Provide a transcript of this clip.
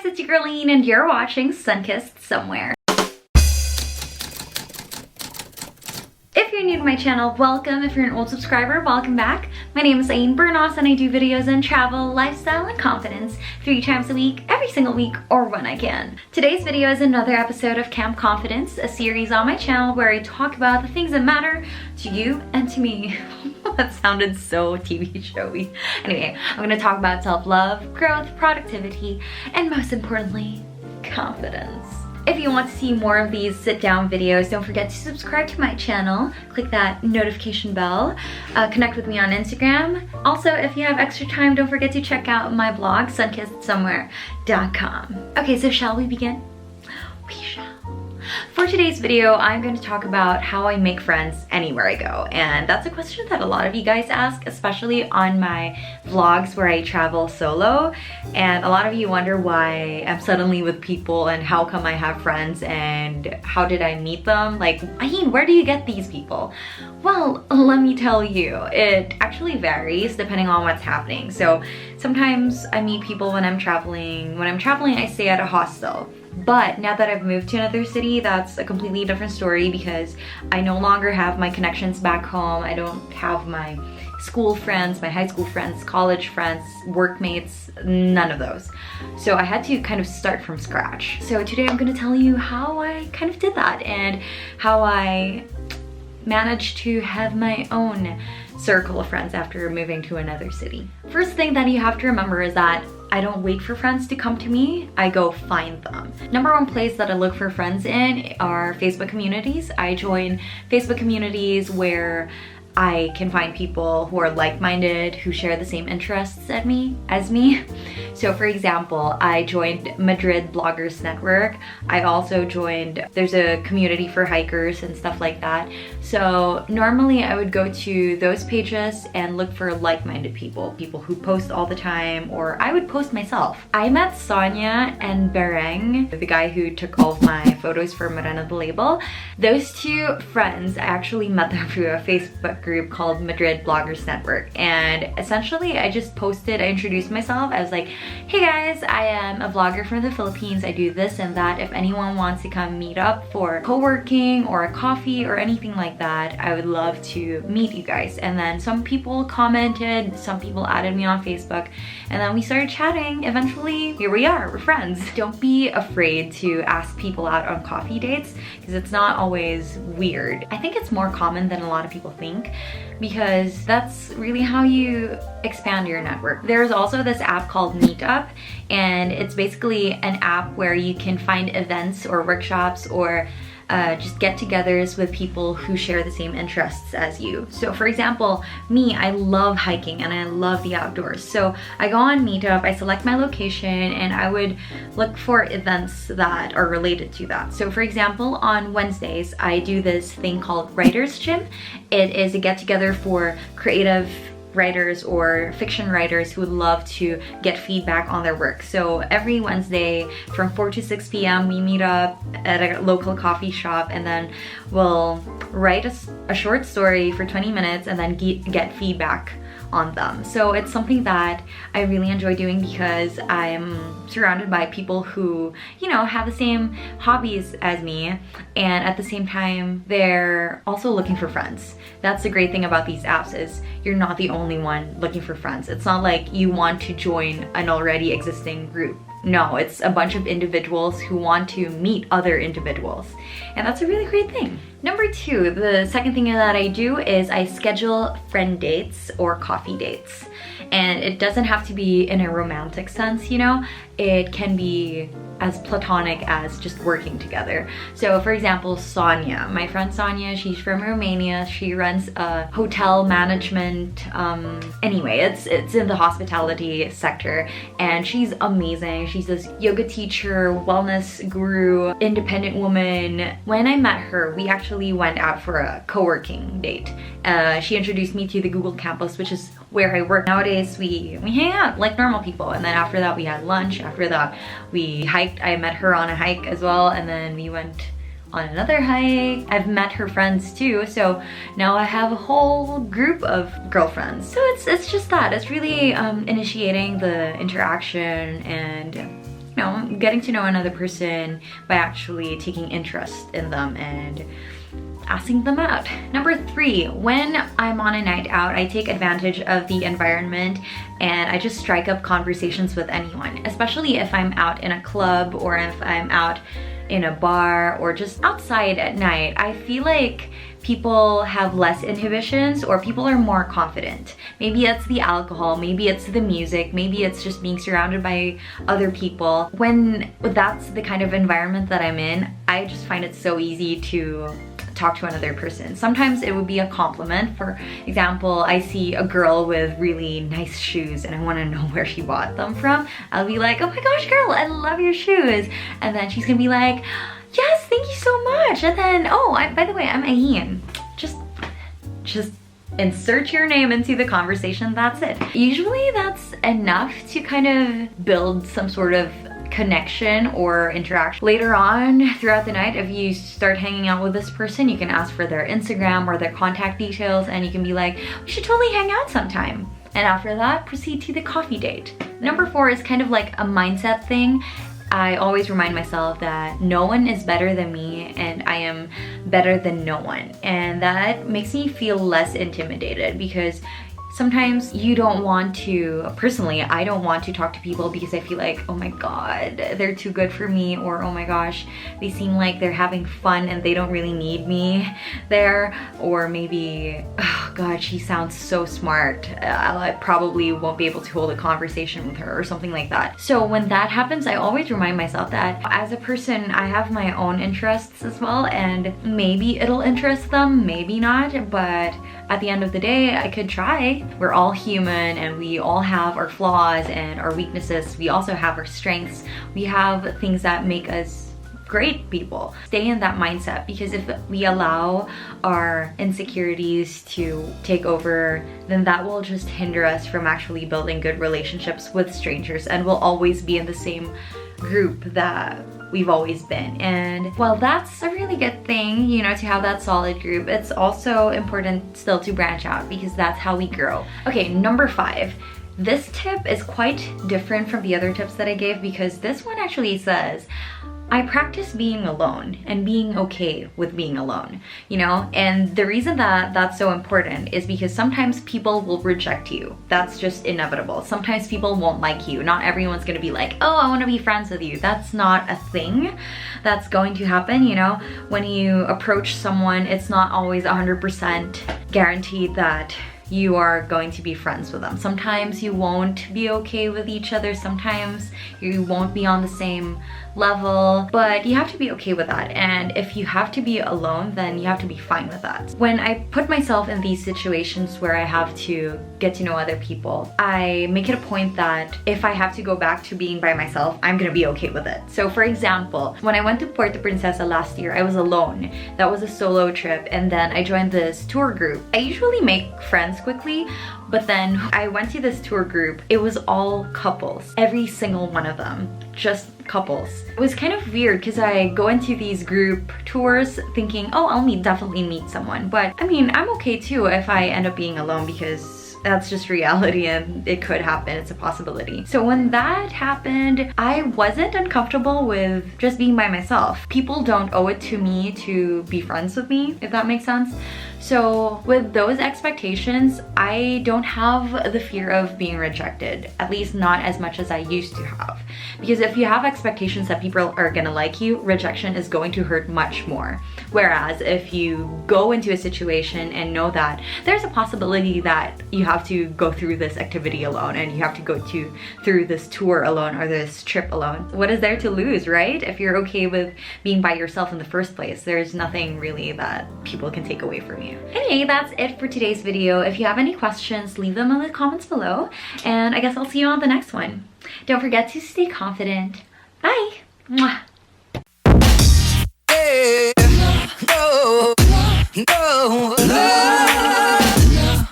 it's your girl Ayn and you're watching Sunkissed Somewhere. If you're new to my channel, welcome. If you're an old subscriber, welcome back. My name is Ayn Bernos and I do videos on travel, lifestyle, and confidence 3 times a week, every single week, or when I can. Today's video is another episode of Camp Confidence, a series on my channel where I talk about the things that matter to you and to me. That sounded so TV showy. Anyway, I'm gonna talk about self-love, growth, productivity, and most importantly, confidence. If you want to see more of these sit-down videos, don't forget to subscribe to my channel. Click that notification bell. Connect with me on Instagram. Also, if you have extra time, don't forget to check out my blog, sunkissedsomewhere.com. Okay, so shall we begin? We shall. For today's video, I'm going to talk about how I make friends anywhere I go. And that's a question that a lot of you guys ask, especially on my vlogs where I travel solo. And a lot of you wonder why I'm suddenly with people and how come I have friends and how did I meet them? Like, Ayn, where do you get these people? Well, let me tell you, it actually varies depending on what's happening. So sometimes I meet people when I'm traveling. When I'm traveling, I stay at a hostel. But now that I've moved to another city, that's a completely different story because I no longer have my connections back home. I don't have my school friends, my high school friends, college friends, workmates, none of those. So I had to kind of start from scratch. So today I'm gonna tell you how I kind of did that and how I managed to have my own circle of friends after moving to another city. First thing that you have to remember is that I don't wait for friends to come to me, I go find them. Number one place that I look for friends in are Facebook communities. I join Facebook communities where I can find people who are like-minded, who share the same interests as me. So for example, I joined Madrid Bloggers Network. I also joined, there's a community for hikers and stuff like that. So normally I would go to those pages and look for like-minded people who post all the time, or I would post myself. I met Sonia and Bereng, the guy who took all of my photos for Morena the label. Those two friends, I actually met them through a Facebook group called Madrid Bloggers Network, and essentially I just posted, I introduced myself. I was like, hey guys, I am a vlogger from the Philippines. I do this and that. If anyone wants to come meet up for co-working or a coffee or anything like that, I would love to meet you guys. And then some people commented, some people added me on Facebook, and then we started chatting. Eventually, here we are, we're friends. Don't be afraid to ask people out on coffee dates because it's not always weird. I think it's more common than a lot of people think, because that's really how you expand your network. There's also this app called Meetup, and it's basically an app where you can find events or workshops or just get-togethers with people who share the same interests as you. So for example, me, I love hiking and I love the outdoors. So I go on Meetup, I select my location, and I would look for events that are related to that. So for example, on Wednesdays, I do this thing called Writer's Gym. It is a get-together for creative writers or fiction writers who would love to get feedback on their work. So every Wednesday from 4 to 6 p.m. we meet up at a local coffee shop, and then we'll write a short story for 20 minutes and then get feedback on them. So it's something that I really enjoy doing because I'm surrounded by people who, you know, have the same hobbies as me, and at the same time they're also looking for friends. That's the great thing about these apps, is you're not the only one looking for friends. It's not like you want to join an already existing group. No, it's a bunch of individuals who want to meet other individuals. And that's a really great thing. Number 2, the second thing that I do is I schedule friend dates or coffee dates. And it doesn't have to be in a romantic sense, you know? It can be as platonic as just working together. So for example, Sonia, my friend Sonia, she's from Romania. She runs a hotel management, anyway, it's in the hospitality sector, and she's amazing. She's this yoga teacher, wellness guru, independent woman. When I met her, we actually went out for a co-working date. She introduced me to the Google campus, which is where I work. Nowadays, we hang out like normal people, and then after that we had lunch. After that we hiked. I met her on a hike as well, and then we went on another hike. I've met her friends too, so now I have a whole group of girlfriends. So it's just that. It's really initiating the interaction and know, getting to know another person by actually taking interest in them and asking them out. Number 3, when I'm on a night out, I take advantage of the environment and I just strike up conversations with anyone, especially if I'm out in a club or if I'm out in a bar or just outside at night. I feel like people have less inhibitions or people are more confident. Maybe it's the alcohol, maybe it's the music, maybe it's just being surrounded by other people. When that's the kind of environment that I'm in, I just find it so easy to talk to another person. Sometimes it would be a compliment. For example, I see a girl with really nice shoes and I want to know where she bought them from. I'll be like, oh my gosh girl, I love your shoes. And then she's gonna be like, yes, thank you so much. And then, oh, by the way, I'm Ayn. Just insert your name into the conversation, that's it. Usually that's enough to kind of build some sort of connection or interaction. Later on throughout the night, if you start hanging out with this person, you can ask for their Instagram or their contact details and you can be like, we should totally hang out sometime. And after that, proceed to the coffee date. Number 4 is kind of like a mindset thing. I always remind myself that no one is better than me and I am better than no one. And that makes me feel less intimidated because sometimes you don't want to, personally, I don't want to talk to people because I feel like, oh my god, they're too good for me, or oh my gosh, they seem like they're having fun and they don't really need me there, or maybe, oh god, she sounds so smart, I probably won't be able to hold a conversation with her or something like that. So when that happens, I always remind myself that as a person, I have my own interests as well, and maybe it'll interest them, maybe not, but at the end of the day, I could try. We're all human and we all have our flaws and our weaknesses. We also have our strengths. We have things that make us great people. Stay in that mindset, because if we allow our insecurities to take over, then that will just hinder us from actually building good relationships with strangers, and we'll always be in the same group that we've always been. And while that's a really good thing, you know, to have that solid group, it's also important still to branch out, because that's how we grow. Okay, number 5. This tip is quite different from the other tips that I gave, because this one actually says, I practice being alone and being okay with being alone, you know? And the reason that that's so important is because sometimes people will reject you. That's just inevitable. Sometimes people won't like you. Not everyone's gonna be like, oh, I wanna be friends with you. That's not a thing that's going to happen, you know? When you approach someone, it's not always 100% guaranteed that you are going to be friends with them. Sometimes you won't be okay with each other. Sometimes you won't be on the same level, but you have to be okay with that. And if you have to be alone, then you have to be fine with that. When I put myself in these situations where I have to get to know other people, I make it a point that if I have to go back to being by myself, I'm gonna be okay with it. So for example, when I went to Puerto Princesa last year, I was alone. That was a solo trip, and then I joined this tour group. I usually make friends quickly, but then I went to this tour group. It was all couples, every single one of them, just couples. It was kind of weird because I go into these group tours thinking, oh, I'll definitely meet someone. But I mean, I'm okay too if I end up being alone, because that's just reality and it could happen. It's a possibility. So when that happened, I wasn't uncomfortable with just being by myself. People don't owe it to me to be friends with me, if that makes sense. So with those expectations, I don't have the fear of being rejected, at least not as much as I used to have. Because if you have expectations that people are gonna like you, rejection is going to hurt much more. Whereas if you go into a situation and know that there's a possibility that you have to go through this activity alone and you have to go through this tour alone or this trip alone, what is there to lose, right? If you're okay with being by yourself in the first place, there's nothing really that people can take away from you. Anyway, that's it for today's video. If you have any questions, leave them in the comments below, and I guess I'll see you on the next one. Don't forget to stay confident. Bye! Mwah. Hey, no, no, no.